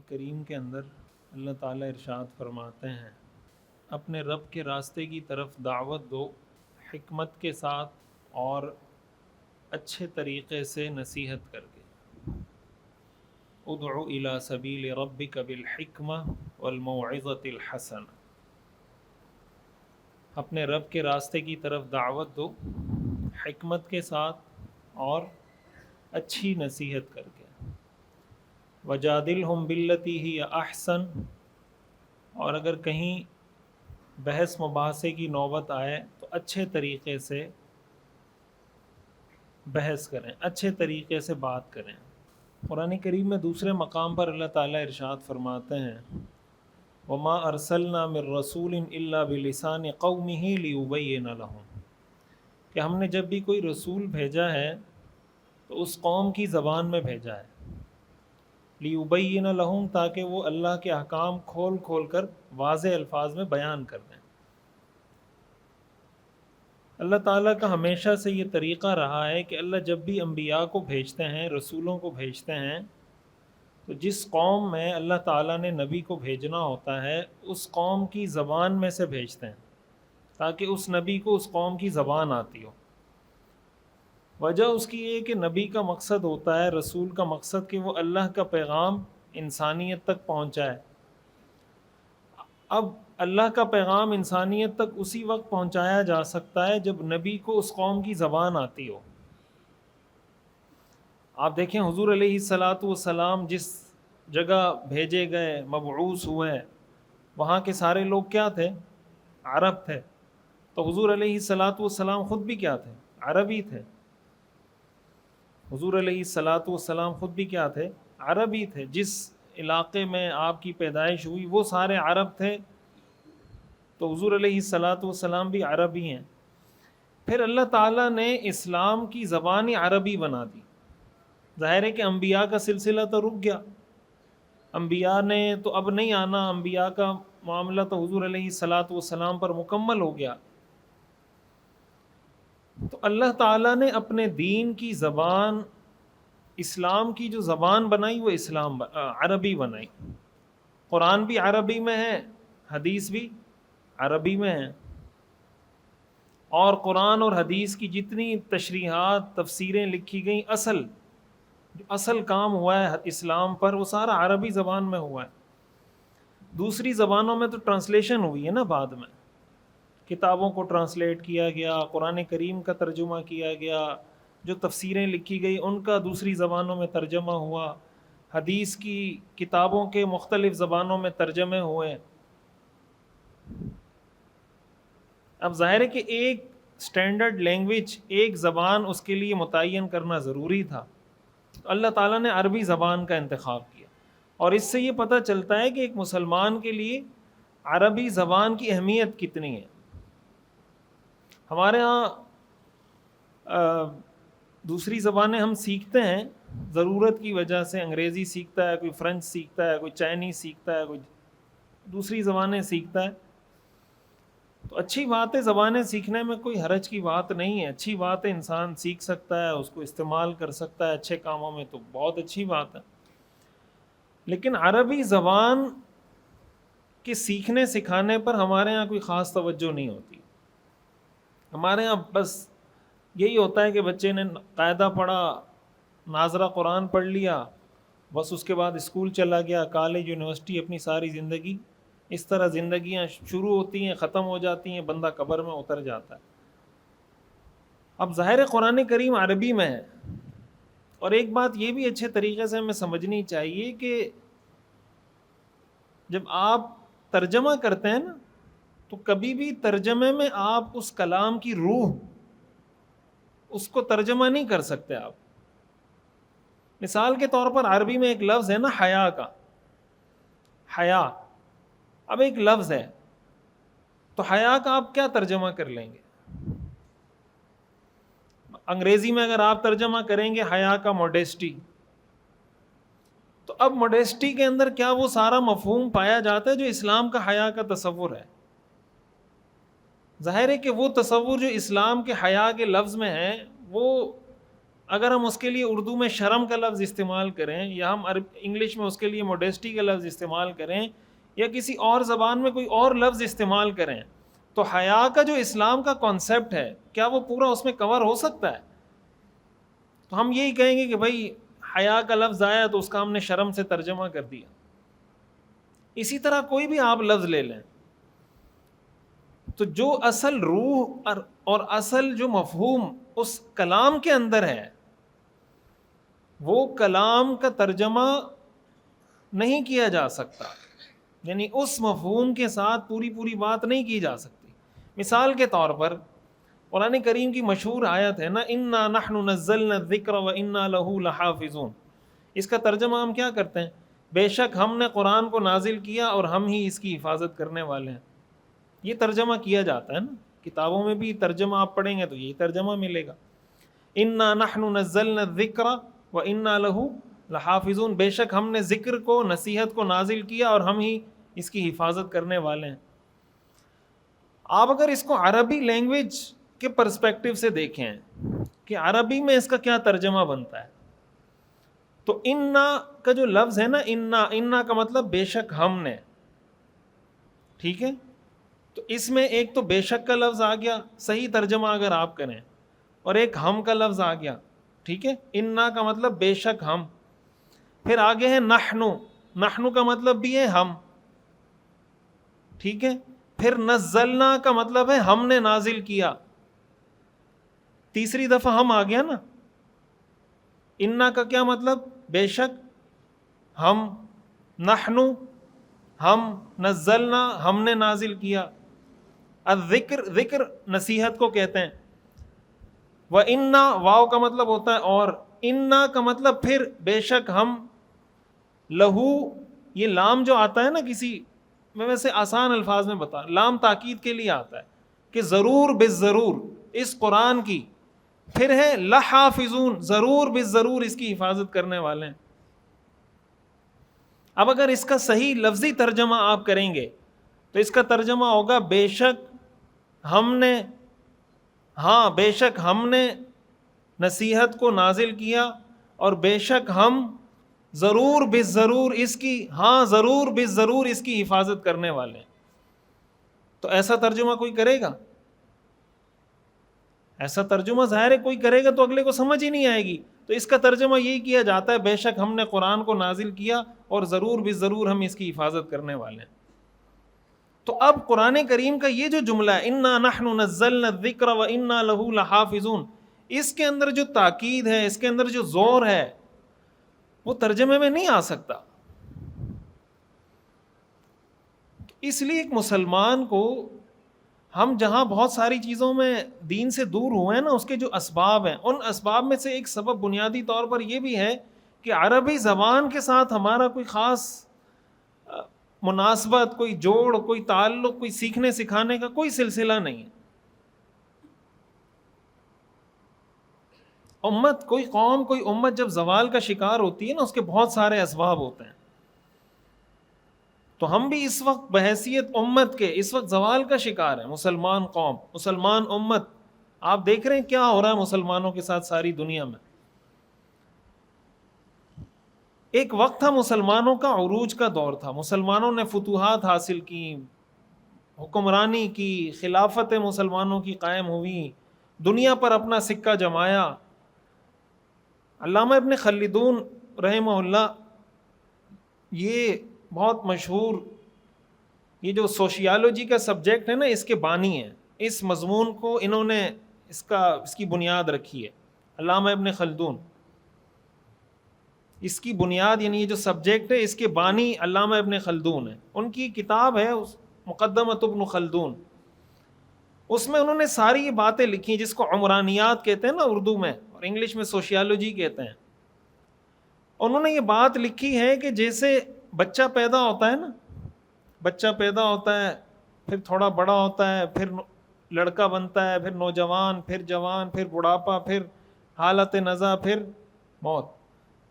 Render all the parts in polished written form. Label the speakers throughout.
Speaker 1: کریم کے اندر اللہ تعالیٰ ارشاد فرماتے ہیں، اپنے رب کے راستے کی طرف دعوت دو حکمت کے ساتھ اور اچھے طریقے سے نصیحت کر کے۔ ادعو الی سبیل ربک بالحکمہ والموعظۃ الحسنہ، اپنے رب کے راستے کی طرف دعوت دو حکمت کے ساتھ اور اچھی نصیحت کر کے۔ وجادلہم باللتی ہی احسن، اور اگر کہیں بحث مباحثے کی نوبت آئے تو اچھے طریقے سے بحث کریں، اچھے طریقے سے بات کریں۔ قرآن کریم میں دوسرے مقام پر اللہ تعالیٰ ارشاد فرماتے ہیں، وما ارسلنا من رسول الا بلسان قومہ لیبین لہم، کہ ہم نے جب بھی کوئی رسول بھیجا ہے تو اس قوم کی زبان میں بھیجا ہے، لیبین لہم، تاکہ وہ اللہ کے احکام کھول کھول کر واضح الفاظ میں بیان کر دیں۔ اللہ تعالیٰ کا ہمیشہ سے یہ طریقہ رہا ہے کہ اللہ جب بھی انبیاء کو بھیجتے ہیں، رسولوں کو بھیجتے ہیں، تو جس قوم میں اللہ تعالیٰ نے نبی کو بھیجنا ہوتا ہے اس قوم کی زبان میں سے بھیجتے ہیں، تاکہ اس نبی کو اس قوم کی زبان آتی ہو۔ وجہ اس کی یہ کہ نبی کا مقصد ہوتا ہے، رسول کا مقصد کہ وہ اللہ کا پیغام انسانیت تک پہنچائے۔ اب اللہ کا پیغام انسانیت تک اسی وقت پہنچایا جا سکتا ہے جب نبی کو اس قوم کی زبان آتی ہو۔ آپ دیکھیں حضور علیہ الصلاۃ والسلام جس جگہ بھیجے گئے، مبعوث ہوئے، وہاں کے سارے لوگ کیا تھے؟ عرب تھے۔ تو حضور علیہ الصلاۃ والسلام خود بھی کیا تھے؟ عربی تھے۔ حضور علیہ الصلاۃ والسلام خود بھی کیا تھے؟ عربی تھے۔ جس علاقے میں آپ کی پیدائش ہوئی وہ سارے عرب تھے، تو حضور علیہ الصلاۃ والسلام بھی عربی ہیں۔ پھر اللہ تعالیٰ نے اسلام کی زبان عربی بنا دی۔ ظاہر ہے کہ انبیاء کا سلسلہ تو رک گیا، انبیاء نے تو اب نہیں آنا، انبیاء کا معاملہ تو حضور علیہ الصلاۃ والسلام پر مکمل ہو گیا۔ تو اللہ تعالیٰ نے اپنے دین کی زبان، اسلام کی جو زبان بنائی وہ عربی بنائی۔ قرآن بھی عربی میں ہے، حدیث بھی عربی میں ہے، اور قرآن اور حدیث کی جتنی تشریحات، تفسیریں لکھی گئیں، اصل کام ہوا ہے اسلام پر، وہ سارا عربی زبان میں ہوا ہے۔ دوسری زبانوں میں تو ٹرانسلیشن ہوئی ہے نا، بعد میں کتابوں کو ٹرانسلیٹ کیا گیا، قرآن کریم کا ترجمہ کیا گیا، جو تفسیریں لکھی گئی ان کا دوسری زبانوں میں ترجمہ ہوا، حدیث کی کتابوں کے مختلف زبانوں میں ترجمے ہوئے۔ اب ظاہر ہے کہ ایک سٹینڈرڈ لینگویج، ایک زبان اس کے لیے متعین کرنا ضروری تھا، تو اللہ تعالیٰ نے عربی زبان کا انتخاب کیا۔ اور اس سے یہ پتہ چلتا ہے کہ ایک مسلمان کے لیے عربی زبان کی اہمیت کتنی ہے۔ ہمارے ہاں دوسری زبانیں ہم سیکھتے ہیں ضرورت کی وجہ سے، انگریزی سیکھتا ہے کوئی، فرینچ سیکھتا ہے کوئی، چائنیز سیکھتا ہے کوئی، دوسری زبانیں سیکھتا ہے۔ تو اچھی بات ہے، زبانیں سیکھنے میں کوئی حرج کی بات نہیں ہے، اچھی بات ہے، انسان سیکھ سکتا ہے، اس کو استعمال کر سکتا ہے اچھے کاموں میں، تو بہت اچھی بات ہے۔ لیکن عربی زبان کے سیکھنے سکھانے پر ہمارے ہاں کوئی خاص توجہ نہیں ہوتی۔ ہمارے ہاں بس یہی ہوتا ہے کہ بچے نے قاعدہ پڑھا، ناظرہ قرآن پڑھ لیا، بس اس کے بعد اسکول چلا گیا، کالج، یونیورسٹی، اپنی ساری زندگی، اس طرح زندگیاں شروع ہوتی ہیں، ختم ہو جاتی ہیں، بندہ قبر میں اتر جاتا ہے۔ اب ظاہر قرآن کریم عربی میں ہے، اور ایک بات یہ بھی اچھے طریقے سے ہمیں سمجھنی چاہیے کہ جب آپ ترجمہ کرتے ہیں نا، تو کبھی بھی ترجمے میں آپ اس کلام کی روح، اس کو ترجمہ نہیں کر سکتے آپ۔ مثال کے طور پر عربی میں ایک لفظ ہے نا، حیا کا، حیا، اب ایک لفظ ہے، تو حیا کا آپ کیا ترجمہ کر لیں گے؟ انگریزی میں اگر آپ ترجمہ کریں گے حیا کا موڈیسٹی، تو اب موڈیسٹی کے اندر کیا وہ سارا مفہوم پایا جاتا ہے جو اسلام کا حیا کا تصور ہے؟ ظاہر ہے کہ وہ تصور جو اسلام کے حیا کے لفظ میں ہے وہ اگر ہم اس کے لیے اردو میں شرم کا لفظ استعمال کریں یا ہم انگلش میں اس کے لیے موڈیسٹی کا لفظ استعمال کریں یا کسی اور زبان میں کوئی اور لفظ استعمال کریں، تو حیا کا جو اسلام کا کانسیپٹ ہے کیا وہ پورا اس میں کور ہو سکتا ہے؟ تو ہم یہی کہیں گے کہ بھائی حیا کا لفظ آیا تو اس کا ہم نے شرم سے ترجمہ کر دیا۔ اسی طرح کوئی بھی آپ لفظ لے لیں تو جو اصل روح اور اصل جو مفہوم اس کلام کے اندر ہے وہ کلام کا ترجمہ نہیں کیا جا سکتا، یعنی اس مفہوم کے ساتھ پوری بات نہیں کی جا سکتی۔ مثال کے طور پر قرآن کریم کی مشہور آیت ہے نا، انا نحن نزلنا الذکر وانا لہ لحافظون، اس کا ترجمہ ہم کیا کرتے ہیں؟ بے شک ہم نے قرآن کو نازل کیا اور ہم ہی اس کی حفاظت کرنے والے ہیں۔ یہ ترجمہ کیا جاتا ہے نا، کتابوں میں بھی ترجمہ آپ پڑھیں گے تو یہی ترجمہ ملے گا، انا نحن نزلنا الذکر وانا لہ لحافظون، بے شک ہم نے ذکر کو، نصیحت کو نازل کیا اور ہم ہی اس کی حفاظت کرنے والے ہیں۔ آپ اگر اس کو عربی لینگویج کے پرسپیکٹو سے دیکھیں کہ عربی میں اس کا کیا ترجمہ بنتا ہے، تو انا کا جو لفظ ہے نا، انا کا مطلب بے شک ہم نے، ٹھیک ہے؟ تو اس میں ایک تو بے شک کا لفظ آ گیا صحیح ترجمہ اگر آپ کریں، اور ایک ہم کا لفظ آ گیا، ٹھیک ہے؟ انا کا مطلب بے شک ہم، پھر آگے ہے نحنو کا مطلب بھی ہے ہم، ٹھیک ہے؟ پھر نزلنا کا مطلب ہے ہم نے نازل کیا، تیسری دفعہ ہم آ گیا نا۔ انا کا کیا مطلب؟ بے شک، ہم، نحنو ہم، نزلنا ہم نے نازل کیا، الذکر ذکر نصیحت کو کہتے ہیں، وَإِنَّا واو کا مطلب ہوتا ہے اور، انا کا مطلب پھر بے شک ہم، لہو یہ لام جو آتا ہے نا کسی میں ویسے آسان الفاظ میں بتا، لام تاکید کے لیے آتا ہے کہ ضرور بالضرور اس قرآن کی، پھر ہے لحافظون ضرور بالضرور اس کی حفاظت کرنے والے ہیں۔ اب اگر اس کا صحیح لفظی ترجمہ آپ کریں گے تو اس کا ترجمہ ہوگا بے شک ہم نے، ہاں بے شک ہم نے نصیحت کو نازل کیا اور بے شک ہم ضرور بالضرور اس کی، ہاں ضرور بالضرور اس کی حفاظت کرنے والے ہیں۔ تو ایسا ترجمہ کوئی کرے گا؟ ایسا ترجمہ ظاہر ہے کوئی کرے گا تو اگلے کو سمجھ ہی نہیں آئے گی۔ تو اس کا ترجمہ یہی کیا جاتا ہے بے شک ہم نے قرآن کو نازل کیا اور ضرور بالضرور ہم اس کی حفاظت کرنے والے ہیں۔ تو اب قرآن کریم کا یہ جو جملہ ہے انا نحن نزلنا الذکر وانا لہ لحافظون، اس کے اندر جو تاکید ہے، اس کے اندر جو زور ہے، وہ ترجمے میں نہیں آ سکتا۔ اس لیے ایک مسلمان کو، ہم جہاں بہت ساری چیزوں میں دین سے دور ہوئے ہیں نا، اس کے جو اسباب ہیں، ان اسباب میں سے ایک سبب بنیادی طور پر یہ بھی ہے کہ عربی زبان کے ساتھ ہمارا کوئی خاص مناسبت، کوئی جوڑ، کوئی تعلق، کوئی سیکھنے سکھانے کا کوئی سلسلہ نہیں ہے۔ امت، کوئی قوم، کوئی امت جب زوال کا شکار ہوتی ہے نا، اس کے بہت سارے اسباب ہوتے ہیں۔ تو ہم بھی اس وقت بحیثیت امت کے اس وقت زوال کا شکار ہیں، مسلمان قوم، مسلمان امت۔ آپ دیکھ رہے ہیں کیا ہو رہا ہے مسلمانوں کے ساتھ ساری دنیا میں۔ ایک وقت تھا مسلمانوں کا عروج کا دور تھا، مسلمانوں نے فتوحات حاصل کی، حکمرانی کی، خلافت مسلمانوں کی قائم ہوئی، دنیا پر اپنا سکہ جمایا۔ علامہ ابن خلدون رحمہ اللہ، یہ بہت مشہور، یہ جو سوشیالوجی کا سبجیکٹ ہے نا، اس کے بانی ہیں، اس مضمون کو انہوں نے اس کی بنیاد رکھی ہے، علامہ ابن خلدون۔ اس کی بنیاد یعنی یہ جو سبجیکٹ ہے اس کے بانی علامہ ابن خلدون ہے۔ ان کی کتاب ہے مقدمۃ ابن خلدون، اس میں انہوں نے ساری یہ باتیں لکھی جس کو عمرانیات کہتے ہیں نا اردو میں، اور انگلش میں سوشیالوجی کہتے ہیں۔ انہوں نے یہ بات لکھی ہے کہ جیسے بچہ پیدا ہوتا ہے نا، بچہ پیدا ہوتا ہے، پھر تھوڑا بڑا ہوتا ہے، پھر لڑکا بنتا ہے، پھر نوجوان، پھر جوان، پھر بڑھاپا، پھر حالت نزع، پھر موت۔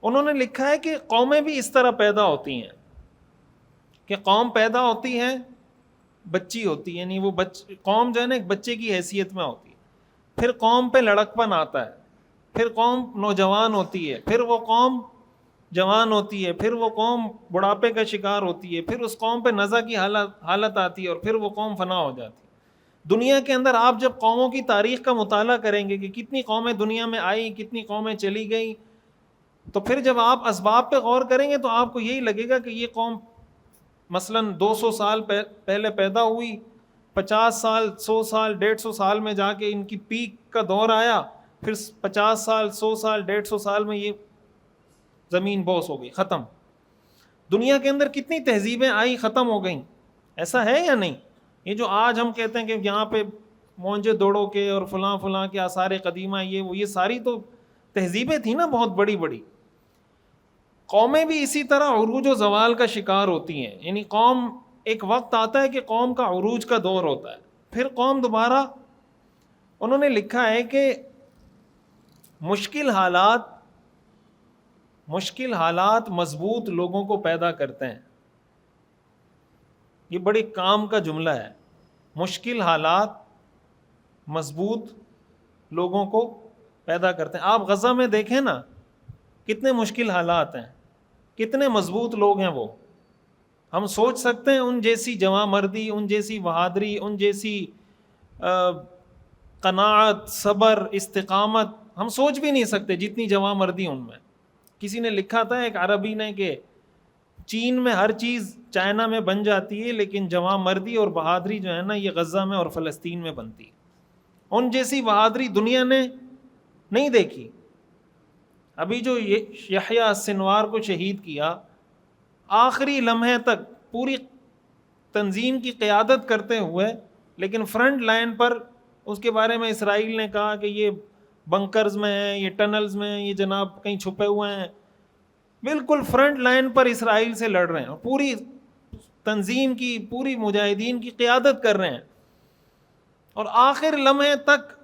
Speaker 1: انہوں نے لکھا ہے کہ قومیں بھی اس طرح پیدا ہوتی ہیں کہ قوم پیدا ہوتی ہے، بچی ہوتی ہے، یعنی وہ قوم جو ہے نا ایک بچے کی حیثیت میں ہوتی ہے، پھر قوم پہ لڑکپن آتا ہے، پھر قوم نوجوان ہوتی ہے، پھر وہ قوم جوان ہوتی ہے، پھر وہ قوم بڑھاپے کا شکار ہوتی ہے، پھر اس قوم پہ نزع کی حالت آتی ہے، اور پھر وہ قوم فنا ہو جاتی ہے۔ دنیا کے اندر آپ جب قوموں کی تاریخ کا مطالعہ کریں گے کہ کتنی قومیں دنیا میں آئیں، کتنی قومیں چلی گئیں، تو پھر جب آپ اسباب پہ غور کریں گے تو آپ کو یہی لگے گا کہ یہ قوم مثلاً 200 سال پہلے پیدا ہوئی، 50 سال 100 سال 150 سال میں جا کے ان کی پیک کا دور آیا، پھر 50 سال 100 سال 150 سال میں یہ زمین بوس ہو گئی، ختم۔ دنیا کے اندر کتنی تہذیبیں آئی، ختم ہو گئیں، ایسا ہے یا نہیں؟ یہ جو آج ہم کہتے ہیں کہ یہاں پہ مونجے دوڑو کے اور فلاں فلاں کے آثار قدیمہ یہ ساری تو تہذیبیں تھیں نا بہت بڑی بڑی۔ قومیں بھی اسی طرح عروج و زوال کا شکار ہوتی ہیں، یعنی قوم ایک وقت آتا ہے کہ قوم کا عروج کا دور ہوتا ہے، پھر قوم دوبارہ، انہوں نے لکھا ہے کہ مشکل حالات مضبوط لوگوں کو پیدا کرتے ہیں۔ یہ بڑی کام کا جملہ ہے، مشکل حالات مضبوط لوگوں کو پیدا کرتے ہیں۔ آپ غزہ میں دیکھیں نا، کتنے مشکل حالات ہیں، کتنے مضبوط لوگ ہیں وہ۔ ہم سوچ سکتے ہیں ان جیسی جواں مردی، ان جیسی بہادری، ان جیسی قناعت، صبر، استقامت ہم سوچ بھی نہیں سکتے جتنی جواں مردی ان میں۔ کسی نے لکھا تھا، ایک عربی نے، کہ چین میں ہر چیز چائنا میں بن جاتی ہے، لیکن جواں مردی اور بہادری جو ہے نا یہ غزہ میں اور فلسطین میں بنتی ہے۔ ان جیسی بہادری دنیا نے نہیں دیکھی۔ ابھی جو یحییٰ السنوار کو شہید کیا، آخری لمحے تک پوری تنظیم کی قیادت کرتے ہوئے، لیکن فرنٹ لائن پر اس کے بارے میں اسرائیل نے کہا کہ یہ بنکرز میں ہیں، یہ ٹنلز میں ہیں، یہ جناب کہیں چھپے ہوئے ہیں، بالکل فرنٹ لائن پر اسرائیل سے لڑ رہے ہیں، اور پوری تنظیم کی، پوری مجاہدین کی قیادت کر رہے ہیں، اور آخر لمحے تک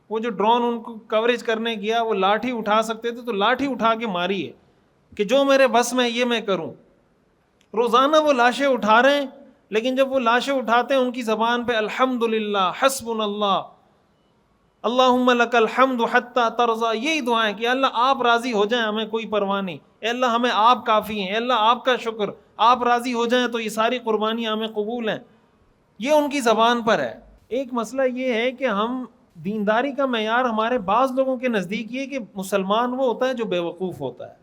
Speaker 1: وہ جو ڈرون ان کو کوریج کرنے گیا، وہ لاٹھی اٹھا سکتے تھے تو لاٹھی اٹھا کے ماری ہے کہ جو میرے بس میں یہ میں کروں۔ روزانہ وہ لاشیں اٹھا رہے ہیں، لیکن جب وہ لاشیں اٹھاتے ہیں ان کی زبان پہ الحمدللہ، حسبنا اللہ، اللہم لک الحمد حتی ترضی، یہی دعائیں کہ اللہ آپ راضی ہو جائیں، ہمیں کوئی پرواہ نہیں، اے اللہ ہمیں آپ کافی ہیں، اے اللہ آپ کا شکر، آپ راضی ہو جائیں تو یہ ساری قربانیاں ہمیں قبول ہیں، یہ ان کی زبان پر ہے۔ ایک مسئلہ یہ ہے کہ ہم دینداری کا معیار ہمارے بعض لوگوں کے نزدیک یہ کہ مسلمان وہ ہوتا ہے جو بے وقوف ہوتا ہے۔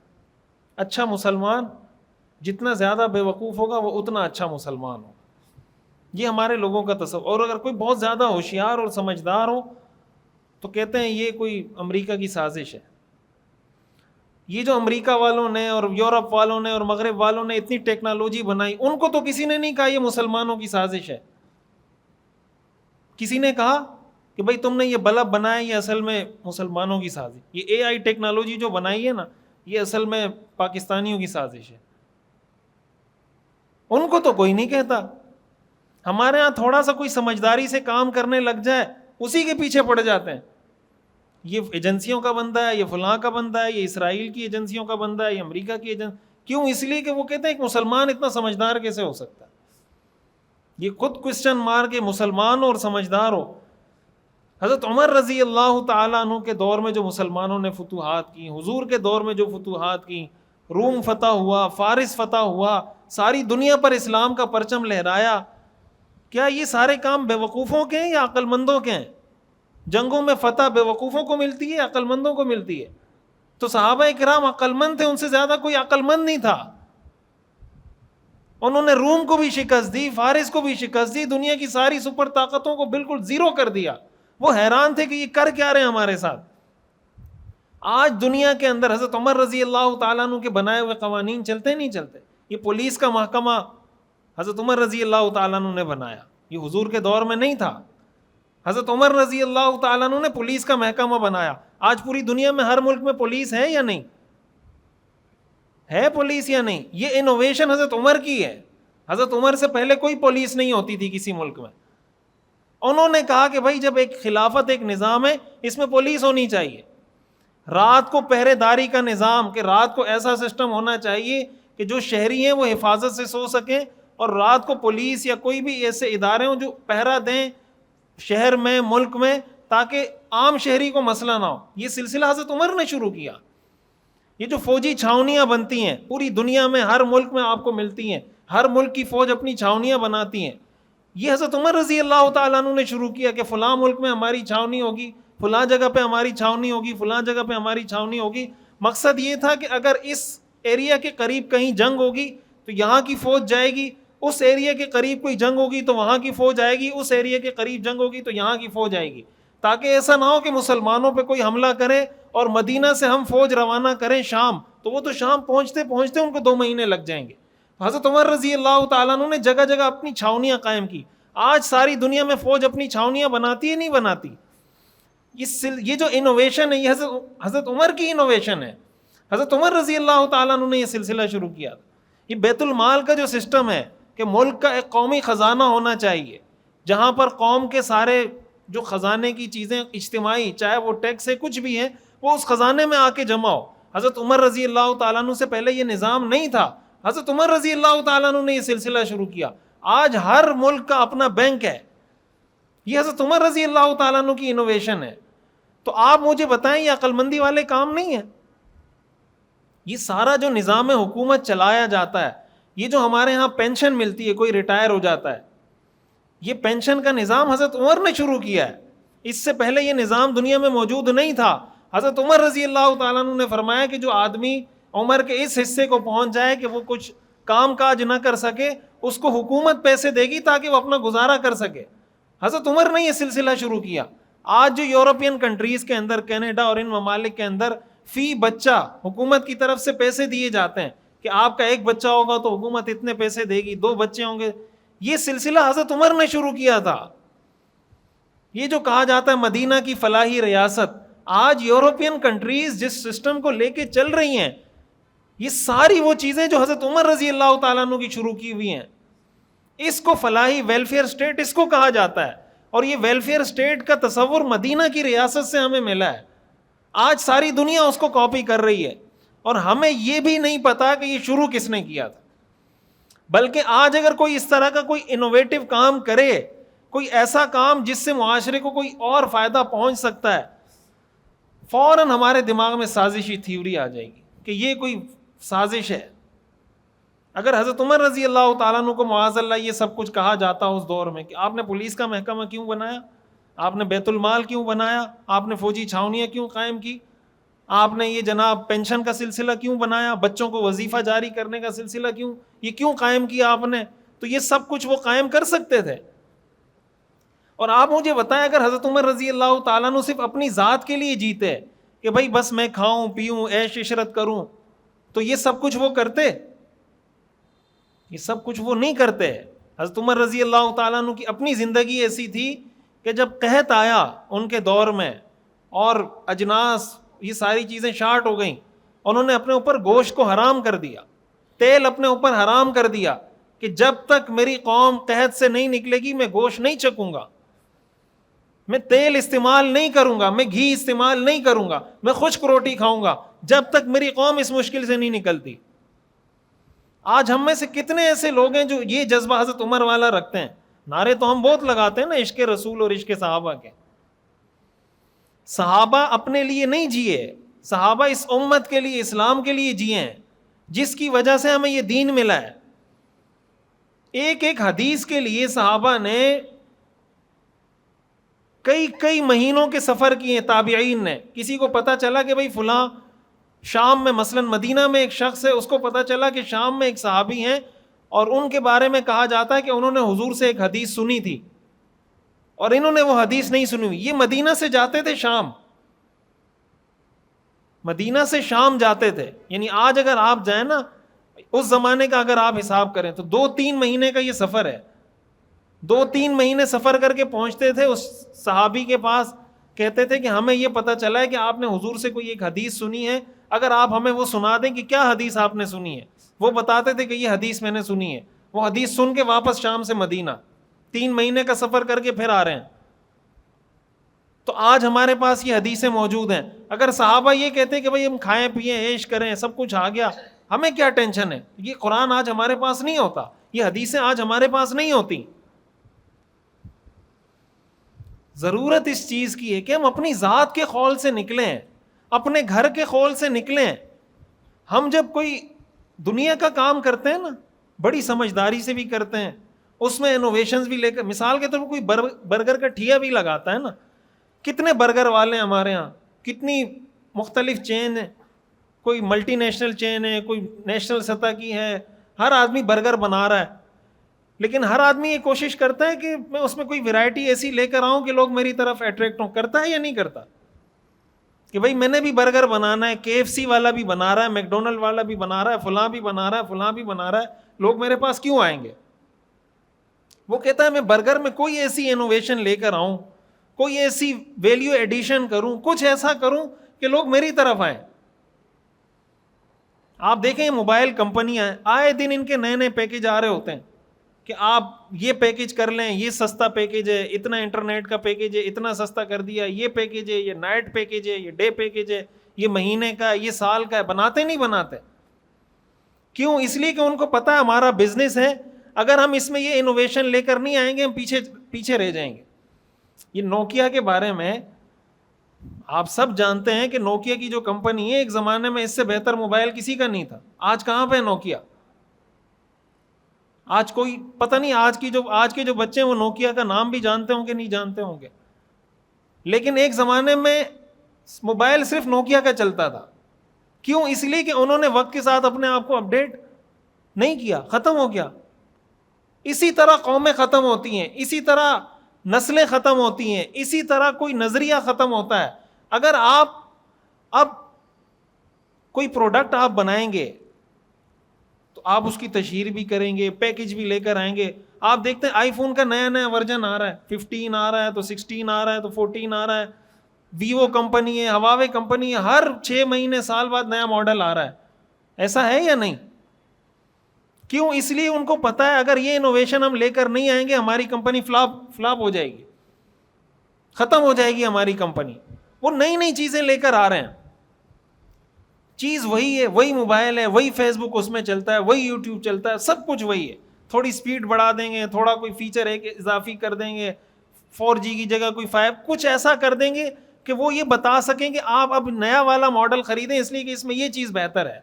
Speaker 1: اچھا مسلمان جتنا زیادہ بے وقوف ہوگا وہ اتنا اچھا مسلمان ہوگا، یہ ہمارے لوگوں کا تصور۔ اور اگر کوئی بہت زیادہ ہوشیار اور سمجھدار ہو تو کہتے ہیں یہ کوئی امریکہ کی سازش ہے۔ یہ جو امریکہ والوں نے اور یورپ والوں نے اور مغرب والوں نے اتنی ٹیکنالوجی بنائی، ان کو تو کسی نے نہیں کہا یہ مسلمانوں کی سازش ہے۔ کسی نے کہا کہ بھئی تم نے یہ بلب بنایا، یہ اصل میں مسلمانوں کی سازش، یہ اے آئی ٹیکنالوجی جو بنائی ہے نا یہ اصل میں پاکستانیوں کی سازش ہے۔ ان کو تو کوئی نہیں کہتا۔ ہمارے ہاں تھوڑا سا کوئی سمجھداری سے کام کرنے لگ جائے اسی کے پیچھے پڑ جاتے ہیں، یہ ایجنسیوں کا بندہ ہے، یہ فلاں کا بندہ ہے، یہ اسرائیل کی ایجنسیوں کا بندہ ہے، یہ امریکہ کی ایجنسی۔ کیوں؟ اس لیے کہ وہ کہتے ہیں کہ مسلمان اتنا سمجھدار کیسے ہو سکتا ہے۔ یہ خود کوسچن مار کے مسلمان اور سمجھدار ہو۔ حضرت عمر رضی اللہ تعالیٰ عنہ کے دور میں جو مسلمانوں نے فتوحات کی، حضور کے دور میں جو فتوحات کی، روم فتح ہوا، فارس فتح ہوا، ساری دنیا پر اسلام کا پرچم لہرایا، کیا یہ سارے کام بے وقوفوں کے ہیں یا عقل مندوں کے ہیں؟ جنگوں میں فتح بے وقوفوں کو ملتی ہے، عقل مندوں کو ملتی ہے؟ تو صحابہ کرام عقل مند تھے، ان سے زیادہ کوئی عقل مند نہیں تھا۔ انہوں نے روم کو بھی شکست دی، فارس کو بھی شکست دی، دنیا کی ساری سپر طاقتوں کو بالکل زیرو کر دیا۔ وہ حیران تھے کہ یہ کر کیا رہے ہیں ہمارے ساتھ۔ آج دنیا کے اندر حضرت عمر رضی اللہ تعالیٰ عنہ کے بنائے ہوئے قوانین چلتے نہیں چلتے؟ یہ پولیس کا محکمہ حضرت عمر رضی اللہ تعالیٰ عنہ نے بنایا، یہ حضور کے دور میں نہیں تھا۔ حضرت عمر رضی اللہ تعالیٰ عنہ نے پولیس کا محکمہ بنایا۔ آج پوری دنیا میں ہر ملک میں پولیس ہے یا نہیں ہے؟ پولیس یا نہیں؟ یہ انوویشن حضرت عمر کی ہے۔ حضرت عمر سے پہلے کوئی پولیس نہیں ہوتی تھی کسی ملک میں۔ انہوں نے کہا کہ بھائی جب ایک خلافت، ایک نظام ہے، اس میں پولیس ہونی چاہیے۔ رات کو پہرے داری کا نظام، کہ رات کو ایسا سسٹم ہونا چاہیے کہ جو شہری ہیں وہ حفاظت سے سو سکیں، اور رات کو پولیس یا کوئی بھی ایسے ادارے ہوں جو پہرا دیں شہر میں، ملک میں، تاکہ عام شہری کو مسئلہ نہ ہو. یہ سلسلہ حضرت عمر نے شروع کیا. یہ جو فوجی چھاونیاں بنتی ہیں پوری دنیا میں، ہر ملک میں آپ کو ملتی ہیں، ہر ملک کی فوج اپنی چھاونیاں بناتی ہیں، یہ حضرت عمر رضی اللہ تعالیٰ عنہ نے شروع کیا کہ فلاں ملک میں ہماری چھاونی ہوگی، فلاں جگہ پہ ہماری چھاونی ہوگی، فلاں جگہ پہ ہماری چھاونی ہوگی. مقصد یہ تھا کہ اگر اس ایریا کے قریب کہیں جنگ ہوگی تو یہاں کی فوج جائے گی، اس ایریا کے قریب کوئی جنگ ہوگی تو وہاں کی فوج آئے گی، اس ایریا کے قریب جنگ ہوگی تو یہاں کی فوج آئے گی، تاکہ ایسا نہ ہو کہ مسلمانوں پہ کوئی حملہ کرے اور مدینہ سے ہم فوج روانہ کریں شام، تو وہ تو شام پہنچتے پہنچتے ان کو 2 مہینے لگ جائیں گے. حضرت عمر رضی اللہ تعالیٰ عنہ نے جگہ جگہ اپنی چھاونیاں قائم کی. آج ساری دنیا میں فوج اپنی چھاونیاں بناتی ہے نہیں بناتی؟ یہ جو انوویشن ہے یہ حضرت عمر کی انوویشن ہے. حضرت عمر رضی اللہ تعالیٰ عنہ نے یہ سلسلہ شروع کیا. یہ بیت المال کا جو سسٹم ہے کہ ملک کا ایک قومی خزانہ ہونا چاہیے جہاں پر قوم کے سارے جو خزانے کی چیزیں اجتماعی، چاہے وہ ٹیکس ہے کچھ بھی ہے، وہ اس خزانے میں آ کے جمع ہو. حضرت عمر رضی اللہ تعالیٰ عنہ سے پہلے یہ نظام نہیں تھا. حضرت عمر رضی اللہ تعالیٰ عنہ نے یہ سلسلہ شروع کیا. آج ہر ملک کا اپنا بینک ہے. یہ حضرت عمر رضی اللہ تعالیٰ عنہ کی انوویشن ہے. تو آپ مجھے بتائیں یہ عقل مندی والے کام نہیں ہے؟ یہ سارا جو نظام حکومت چلایا جاتا ہے، یہ جو ہمارے ہاں پینشن ملتی ہے، کوئی ریٹائر ہو جاتا ہے، یہ پینشن کا نظام حضرت عمر نے شروع کیا ہے. اس سے پہلے یہ نظام دنیا میں موجود نہیں تھا. حضرت عمر رضی اللہ تعالیٰ عنہ نے فرمایا کہ جو آدمی عمر کے اس حصے کو پہنچ جائے کہ وہ کچھ کام کاج نہ کر سکے، اس کو حکومت پیسے دے گی تاکہ وہ اپنا گزارا کر سکے. حضرت عمر نے یہ سلسلہ شروع کیا. آج جو یورپین کنٹریز کے اندر، کینیڈا اور ان ممالک کے اندر فی بچہ حکومت کی طرف سے پیسے دیے جاتے ہیں کہ آپ کا 1 بچہ ہوگا تو حکومت اتنے پیسے دے گی، 2 بچے ہوں گے. یہ سلسلہ حضرت عمر نے شروع کیا تھا. یہ جو کہا جاتا ہے مدینہ کی فلاحی ریاست، آج یورپین کنٹریز جس سسٹم کو لے کے چل رہی ہیں، یہ ساری وہ چیزیں جو حضرت عمر رضی اللہ تعالیٰ عنہ کی شروع کی ہوئی ہیں. اس کو فلاحی ویلفیئر اسٹیٹ اس کو کہا جاتا ہے. اور یہ ویلفیئر اسٹیٹ کا تصور مدینہ کی ریاست سے ہمیں ملا ہے. آج ساری دنیا اس کو کاپی کر رہی ہے اور ہمیں یہ بھی نہیں پتا کہ یہ شروع کس نے کیا تھا. بلکہ آج اگر کوئی اس طرح کا کوئی انوویٹو کام کرے، کوئی ایسا کام جس سے معاشرے کو کوئی اور فائدہ پہنچ سکتا ہے، فوراً ہمارے دماغ میں سازشی تھیوری آ جائے گی کہ یہ کوئی سازش ہے. اگر حضرت عمر رضی اللہ تعالیٰ عنہ کو معاذ اللہ یہ سب کچھ کہا جاتا اس دور میں کہ آپ نے پولیس کا محکمہ کیوں بنایا، آپ نے بیت المال کیوں بنایا، آپ نے فوجی چھاونیاں کیوں قائم کی، آپ نے یہ جناب پینشن کا سلسلہ کیوں بنایا، بچوں کو وظیفہ جاری کرنے کا سلسلہ کیوں قائم کیا آپ نے، تو یہ سب کچھ وہ قائم کر سکتے تھے. اور آپ مجھے بتائیں اگر حضرت عمر رضی اللہ تعالیٰ عنہ صرف اپنی ذات کے لیے جیتے کہ بھائی بس میں کھاؤں پیوں عیش عشرت کروں، تو یہ سب کچھ وہ کرتے؟ یہ سب کچھ وہ نہیں کرتے. حضرت عمر رضی اللہ تعالیٰ عنہ کی اپنی زندگی ایسی تھی کہ جب قحط آیا ان کے دور میں اور اجناس یہ ساری چیزیں شارٹ ہو گئیں، انہوں نے اپنے اوپر گوشت کو حرام کر دیا، تیل اپنے اوپر حرام کر دیا کہ جب تک میری قوم قحط سے نہیں نکلے گی میں گوشت نہیں چکوں گا، میں تیل استعمال نہیں کروں گا، میں گھی استعمال نہیں کروں گا، میں خشک روٹی کھاؤں گا جب تک میری قوم اس مشکل سے نہیں نکلتی. آج ہم میں سے کتنے ایسے لوگ ہیں جو یہ جذبہ حضرت عمر والا رکھتے ہیں؟ نعرے تو ہم بہت لگاتے ہیں نا عشق رسول اور عشق صحابہ کے. صحابہ اپنے لیے نہیں جیے، صحابہ اس امت کے لیے، اسلام کے لیے جیے ہیں، جس کی وجہ سے ہمیں یہ دین ملا ہے. ایک ایک حدیث کے لیے صحابہ نے کئی مہینوں کے سفر کیے. تابعین نے، کسی کو پتا چلا کہ بھئی فلاں شام میں، مثلا مدینہ میں ایک شخص ہے، اس کو پتا چلا کہ شام میں ایک صحابی ہیں اور ان کے بارے میں کہا جاتا ہے کہ انہوں نے حضور سے ایک حدیث سنی تھی اور انہوں نے وہ حدیث نہیں سنی ہوئی. یہ مدینہ سے جاتے تھے شام، مدینہ سے شام جاتے تھے. یعنی آج اگر آپ جائیں نا، اس زمانے کا اگر آپ حساب کریں تو 2-3 مہینے کا یہ سفر ہے. 2-3 مہینے سفر کر کے پہنچتے تھے اس صحابی کے پاس، کہتے تھے کہ ہمیں یہ پتا چلا ہے کہ آپ نے حضور سے کوئی ایک حدیث سنی ہے، اگر آپ ہمیں وہ سنا دیں کہ کیا حدیث آپ نے سنی ہے. وہ بتاتے تھے کہ یہ حدیث میں نے سنی ہے. وہ حدیث سن کے واپس شام سے مدینہ 3 مہینے کا سفر کر کے پھر آ رہے ہیں. تو آج ہمارے پاس یہ حدیثیں موجود ہیں. اگر صحابہ یہ کہتے کہ بھئی ہم کھائیں پیئیں عیش کریں سب کچھ آ گیا، ہمیں کیا ٹینشن ہے، یہ قرآن آج ہمارے پاس نہیں ہوتا، یہ حدیثیں آج ہمارے پاس نہیں ہوتی. ضرورت اس چیز کی ہے کہ ہم اپنی ذات کے خول سے نکلیں, اپنے گھر کے خول سے نکلیں. ہم جب کوئی دنیا کا کام کرتے ہیں نا, بڑی سمجھداری سے بھی کرتے ہیں, اس میں انوویشنز بھی لے کر, مثال کے طور پر کوئی برگر کا ٹھیا بھی لگاتا ہے نا, کتنے برگر والے ہیں ہمارے ہاں, کتنی مختلف چین ہے, کوئی ملٹی نیشنل چین ہے, کوئی نیشنل سطح کی ہے, ہر آدمی برگر بنا رہا ہے, لیکن ہر آدمی یہ کوشش کرتا ہے کہ میں اس میں کوئی ویرائٹی ایسی لے کر آؤں کہ لوگ میری طرف اٹریکٹ ہوں. کرتا ہے یا نہیں کرتا؟ کہ بھائی میں نے بھی برگر بنانا ہے, KFC والا بھی بنا رہا ہے, میکڈونلڈ والا بھی بنا رہا ہے, فلاں بھی بنا رہا ہے, فلاں بھی بنا رہا ہے, لوگ میرے پاس کیوں آئیں گے؟ وہ کہتا ہے میں برگر میں کوئی ایسی انوویشن لے کر آؤں, کوئی ایسی ویلیو ایڈیشن کروں, کچھ ایسا کروں کہ لوگ میری طرف آئیں. آپ دیکھیں موبائل کمپنیاں ہیں, آئے دن ان کے نئے نئے پیکج آ رہے ہوتے ہیں کہ آپ یہ پیکج کر لیں, یہ سستا پیکج ہے, اتنا انٹرنیٹ کا پیکج ہے, اتنا سستا کر دیا, یہ پیکج ہے, یہ نائٹ پیکج ہے, یہ ڈے پیکج ہے, یہ مہینے کا ہے, یہ سال کا ہے. بناتے نہیں بناتے. کیوں؟ اس لیے کہ ان کو پتا ہے ہمارا بزنس ہے, اگر ہم اس میں یہ انوویشن لے کر نہیں آئیں گے ہم پیچھے رہ جائیں گے. یہ نوکیا کے بارے میں آپ سب جانتے ہیں کہ نوکیا کی جو کمپنی ہے, ایک زمانے میں اس سے بہتر موبائل کسی کا نہیں تھا. آج کہاں پہ نوکیا؟ آج کوئی پتہ نہیں, آج کے جو بچے ہیں وہ نوکیا کا نام بھی جانتے ہوں گے نہیں جانتے ہوں گے, لیکن ایک زمانے میں موبائل صرف نوکیا کا چلتا تھا. کیوں؟ اس لیے کہ انہوں نے وقت کے ساتھ اپنے آپ کو اپڈیٹ نہیں کیا, ختم ہو گیا. اسی طرح قومیں ختم ہوتی ہیں, اسی طرح نسلیں ختم ہوتی ہیں, اسی طرح کوئی نظریہ ختم ہوتا ہے. اگر آپ اب کوئی پروڈکٹ آپ بنائیں گے تو آپ اس کی تشہیر بھی کریں گے, پیکج بھی لے کر آئیں گے. آپ دیکھتے ہیں آئی فون کا نیا نیا ورژن آ رہا ہے, 15 آ رہا ہے, تو 16 آ رہا ہے, تو 14 آ رہا ہے. ویوو کمپنی ہے, ہواوے کمپنی ہے, ہر 6 مہینے سال بعد نیا ماڈل آ رہا ہے. ایسا ہے یا نہیں؟ کیوں؟ اس لیے ان کو پتا ہے اگر یہ انوویشن ہم لے کر نہیں آئیں گے ہماری کمپنی فلاپ ہو جائے گی, ختم ہو جائے گی ہماری کمپنی. وہ نئی نئی چیزیں لے کر آ رہے ہیں. چیز وہی ہے, وہی موبائل ہے, وہی فیس بک اس میں چلتا ہے, وہی یوٹیوب چلتا ہے, سب کچھ وہی ہے. تھوڑی سپیڈ بڑھا دیں گے, تھوڑا کوئی فیچر ایک اضافی کر دیں گے, 4G کی جگہ کوئی 5, کچھ ایسا کر دیں گے کہ وہ یہ بتا سکیں کہ آپ اب نیا والا ماڈل خریدیں اس لیے کہ اس میں یہ چیز بہتر ہے.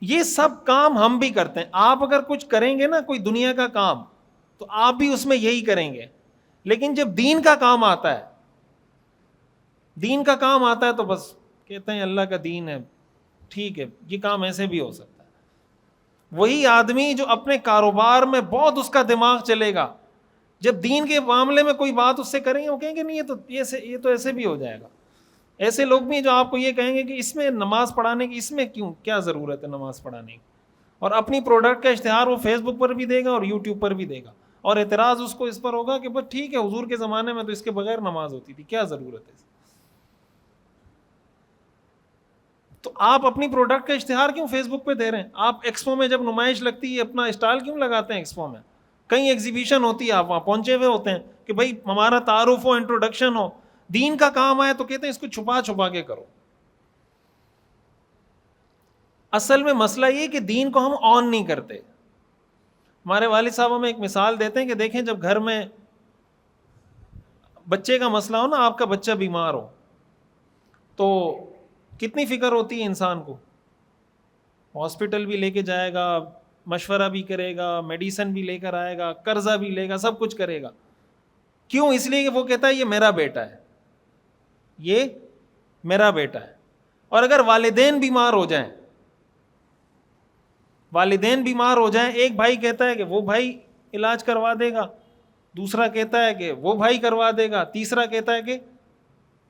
Speaker 1: یہ سب کام ہم بھی کرتے ہیں. آپ اگر کچھ کریں گے نا کوئی دنیا کا کام تو آپ بھی اس میں یہی کریں گے, لیکن جب دین کا کام آتا ہے, دین کا کام آتا ہے تو بس کہتے ہیں اللہ کا دین ہے, ٹھیک ہے یہ کام ایسے بھی ہو سکتا ہے. وہی آدمی جو اپنے کاروبار میں بہت اس کا دماغ چلے گا, جب دین کے معاملے میں کوئی بات اس سے کریں گے وہ کہیں گے نہیں یہ تو ایسے بھی ہو جائے گا. ایسے لوگ بھی جو آپ کو یہ کہیں گے کہ اس میں نماز پڑھانے کی, اس میں کیا ضرورت ہے نماز پڑھانے کی, اور اپنی پروڈکٹ کا اشتہار وہ فیس بک پر بھی دے گا اور یوٹیوب پر بھی دے گا, اور اعتراض اس کو اس پر ہوگا کہ بس ٹھیک ہے حضور کے زمانے میں تو اس کے بغیر نماز ہوتی تھی, کیا ضرورت ہے. تو آپ اپنی پروڈکٹ کا اشتہار کیوں فیس بک پہ دے رہے ہیں؟ آپ ایکسپو میں جب نمائش لگتی ہے اپنا اسٹال کیوں لگاتے ہیں ایکسپو میں؟ کہیں ایگزیبیشن ہوتی ہے آپ وہاں پہنچے ہوئے ہوتے ہیں کہ بھائی ہمارا تعارف ہو, انٹروڈکشن ہو. دین کا کام آئے تو کہتے ہیں اس کو چھپا چھپا کے کرو. اصل میں مسئلہ یہ کہ دین کو ہم آن نہیں کرتے. ہمارے والد صاحب ہمیں ایک مثال دیتے ہیں کہ دیکھیں جب گھر میں بچے کا مسئلہ ہو نا, آپ کا بچہ بیمار ہو تو کتنی فکر ہوتی ہے انسان کو. ہاسپٹل بھی لے کے جائے گا, مشورہ بھی کرے گا, میڈیسن بھی لے کر آئے گا, قرضہ بھی لے گا, سب کچھ کرے گا. کیوں؟ اس لیے کہ وہ کہتا ہے یہ میرا بیٹا ہے, یہ میرا بیٹا ہے. اور اگر والدین بیمار ہو جائیں, ایک بھائی کہتا ہے کہ وہ بھائی علاج کروا دے گا, دوسرا کہتا ہے کہ وہ بھائی کروا دے گا, تیسرا کہتا ہے کہ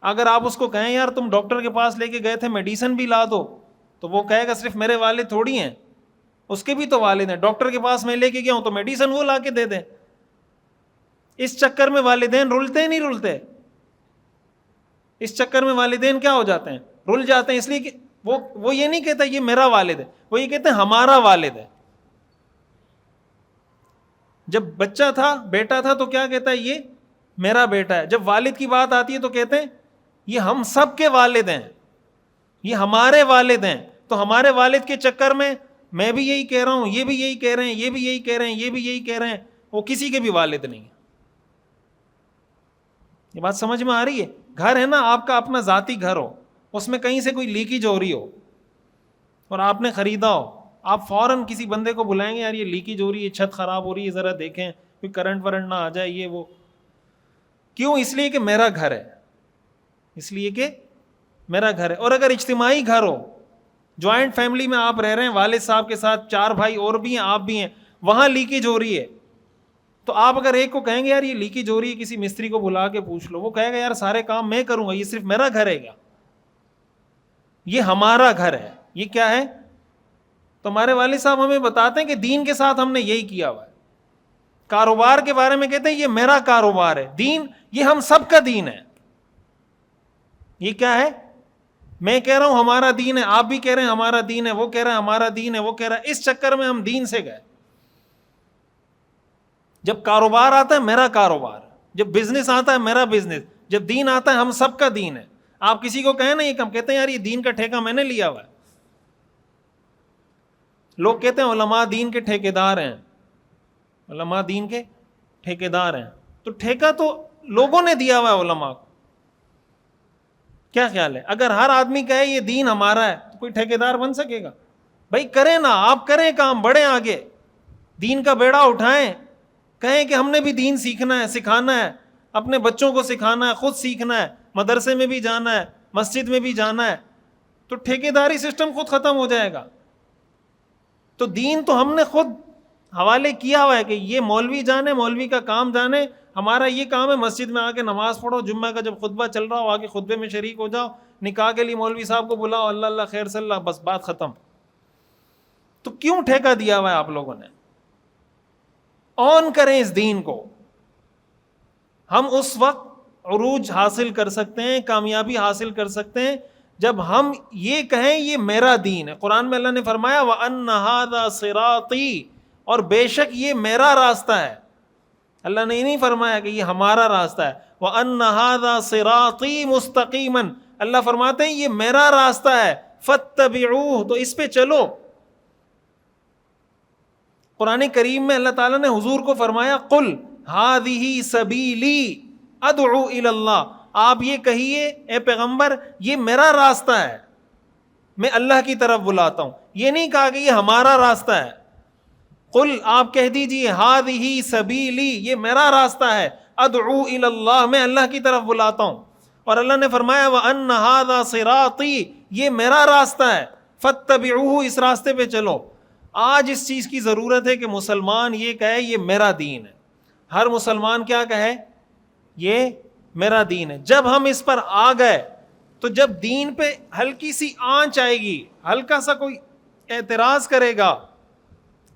Speaker 1: اگر آپ اس کو کہیں یار تم ڈاکٹر کے پاس لے کے گئے تھے میڈیسن بھی لا دو, تو وہ کہے گا صرف میرے والد تھوڑی ہیں, اس کے بھی تو والد ہیں. ڈاکٹر کے پاس میں لے کے گیا ہوں تو میڈیسن وہ لا کے دے دیں. اس چکر میں والدین رلتے نہیں رلتے, اس چکر میں والدین کیا ہو جاتے ہیں, رل جاتے ہیں. اس لیے کہ وہ یہ نہیں کہتا یہ میرا والد ہے, وہ یہ کہتے ہیں ہمارا والد ہے. جب بچہ تھا, بیٹا تھا, تو کیا کہتا ہے یہ میرا بیٹا ہے. جب والد کی بات آتی ہے تو کہتے ہیں یہ ہم سب کے والد ہیں, یہ ہمارے والد ہیں. تو ہمارے والد کے چکر میں بھی یہی کہہ رہا ہوں, یہ بھی یہی کہہ رہے ہیں, یہ بھی یہی کہہ رہے ہیں, یہ بھی یہی کہہ رہے ہیں, وہ کسی کے بھی والد نہیں ہیں. یہ بات سمجھ میں آ رہی ہے؟ گھر ہے نا آپ کا اپنا ذاتی گھر ہو, اس میں کہیں سے کوئی لیکیج ہو رہی ہو اور آپ نے خریدا ہو, آپ فوراً کسی بندے کو بلائیں گے, یار یہ لیکیج ہو رہی ہے, چھت خراب ہو رہی ہے, ذرا دیکھیں کوئی کرنٹ ورنٹ نہ آ جائے یہ وہ. کیوں؟ اس لیے کہ میرا گھر ہے, اس لیے کہ میرا گھر ہے. اور اگر اجتماعی گھر ہو, جوائنٹ فیملی میں آپ رہ رہے ہیں, والد صاحب کے ساتھ 4 بھائی اور بھی ہیں, آپ بھی ہیں, وہاں لیکیج ہو رہی ہے, تو آپ اگر ایک کو کہیں گے یار یہ لیکیج ہو رہی ہے, کسی مستری کو بلا کے پوچھ لو, وہ کہے گا یار سارے کام میں کروں گا, یہ صرف میرا گھر ہے کیا؟ یہ ہمارا گھر ہے. یہ کیا ہے؟ تو ہمارے والد صاحب ہمیں بتاتے ہیں کہ دین کے ساتھ ہم نے یہی کیا ہوا ہے. کاروبار کے بارے میں کہتے ہیں یہ میرا کاروبار ہے. دین یہ ہم سب کا دین ہے. یہ کیا ہے؟ میں کہہ رہا ہوں ہمارا دین ہے, آپ بھی کہہ رہے ہیں ہمارا دین ہے, وہ کہہ رہا ہے ہمارا دین ہے, وہ کہہ رہا ہے. اس چکر میں ہم دین سے گئے. جب کاروبار آتا ہے میرا کاروبار, جب بزنس آتا ہے میرا بزنس, جب دین آتا ہے ہم سب کا دین ہے. آپ کسی کو کہیں نا یہ کم, کہتے ہیں یار یہ دین کا ٹھیکہ میں نے لیا ہوا ہے. لوگ کہتے ہیں علماء دین کے ٹھیکیدار ہیں, علماء دین کے ٹھیکیدار ہیں. تو ٹھیکہ تو لوگوں نے دیا ہوا ہے علماء کو. کیا خیال ہے؟ اگر ہر آدمی کہے یہ دین ہمارا ہے تو کوئی ٹھیکیدار بن سکے گا؟ بھائی کریں نا, آپ کریں کام, بڑھیں آگے, دین کا بیڑا اٹھائیں, کہیں کہ ہم نے بھی دین سیکھنا ہے, سکھانا ہے, اپنے بچوں کو سکھانا ہے, خود سیکھنا ہے, مدرسے میں بھی جانا ہے, مسجد میں بھی جانا ہے, تو ٹھیکیداری سسٹم خود ختم ہو جائے گا. تو دین تو ہم نے خود حوالے کیا ہوا ہے کہ یہ مولوی جانے, مولوی کا کام جانے, ہمارا یہ کام ہے مسجد میں آ کے نماز پڑھو, جمعہ کا جب خطبہ چل رہا ہو آ کے خطبے میں شریک ہو جاؤ, نکاح کے لیے مولوی صاحب کو بلاؤ, اللہ اللہ خیر صلی اللہ, بس بات ختم. تو کیوں ٹھیکہ دیا ہوا ہے آپ لوگوں نے؟ آن کریں اس دین کو. ہم اس وقت عروج حاصل کر سکتے ہیں, کامیابی حاصل کر سکتے ہیں جب ہم یہ کہیں یہ میرا دین ہے. قرآن میں اللہ نے فرمایا وَأَنَّ هَذَا صِرَاطِي, اور بے شک یہ میرا راستہ ہے. اللہ نے یہ نہیں فرمایا کہ یہ ہمارا راستہ ہے. وَأَنَّ هَذَا صِرَاطِي مُسْتَقِيمًا, اللہ فرماتے ہیں یہ میرا راستہ ہے, فَاتَّبِعُوهُ, تو اس پہ چلو. قرآن کریم میں اللہ تعالیٰ نے حضور کو فرمایا قُلْ هَذِهِ سَبِيلِي أَدْعُو إِلَى اللَّهِ, آپ یہ کہیے اے پیغمبر یہ میرا راستہ ہے, میں اللہ کی طرف بلاتا ہوں. یہ نہیں کہا کہ یہ ہمارا راستہ ہے. قل, آپ کہہ دیجئے هَذِهِ سَبِيلِي, یہ میرا راستہ ہے, أَدْعُو إِلَى اللَّهِ, میں اللہ کی طرف بلاتا ہوں. اور اللہ نے فرمایا وَأَنَّ هَذَا صِرَاطِي, یہ میرا راستہ ہے, فَاتَّبِعُوهُ, اس راستے پہ چلو. آج اس چیز کی ضرورت ہے کہ مسلمان یہ کہے یہ میرا دین ہے. ہر مسلمان کیا کہے؟ یہ میرا دین ہے. جب ہم اس پر آ گئے تو جب دین پہ ہلکی سی آنچ آئے گی, ہلکا سا کوئی اعتراض کرے گا,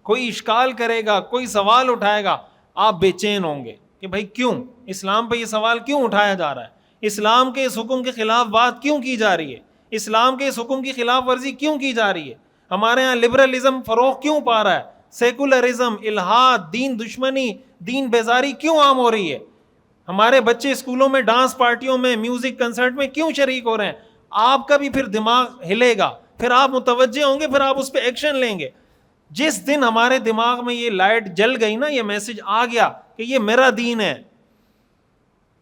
Speaker 1: کوئی اشکال کرے گا, کوئی سوال اٹھائے گا, آپ بے چین ہوں گے کہ بھائی کیوں اسلام پہ یہ سوال کیوں اٹھایا جا رہا ہے, اسلام کے اس حکم کے خلاف بات کیوں کی جا رہی ہے, اسلام کے اس حکم کی خلاف ورزی کیوں کی جا رہی ہے, ہمارے ہاں لبرلزم فروغ کیوں پا رہا ہے, سیکولرزم, الحاد, دین دشمنی, دین بیزاری کیوں عام ہو رہی ہے, ہمارے بچے اسکولوں میں ڈانس پارٹیوں میں, میوزک کنسرٹ میں کیوں شریک ہو رہے ہیں. آپ کا بھی پھر دماغ ہلے گا, پھر آپ متوجہ ہوں گے, پھر آپ اس پہ ایکشن لیں گے. جس دن ہمارے دماغ میں یہ لائٹ جل گئی نا, یہ میسج آ گیا کہ یہ میرا دین ہے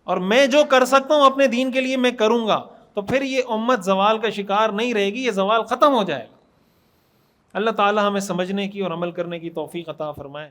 Speaker 1: اور میں جو کر سکتا ہوں اپنے دین کے لیے میں کروں گا, تو پھر یہ امت زوال کا شکار نہیں رہے گی, یہ زوال ختم ہو جائے گا. اللہ تعالی ہمیں سمجھنے کی اور عمل کرنے کی توفیق عطا فرمائے.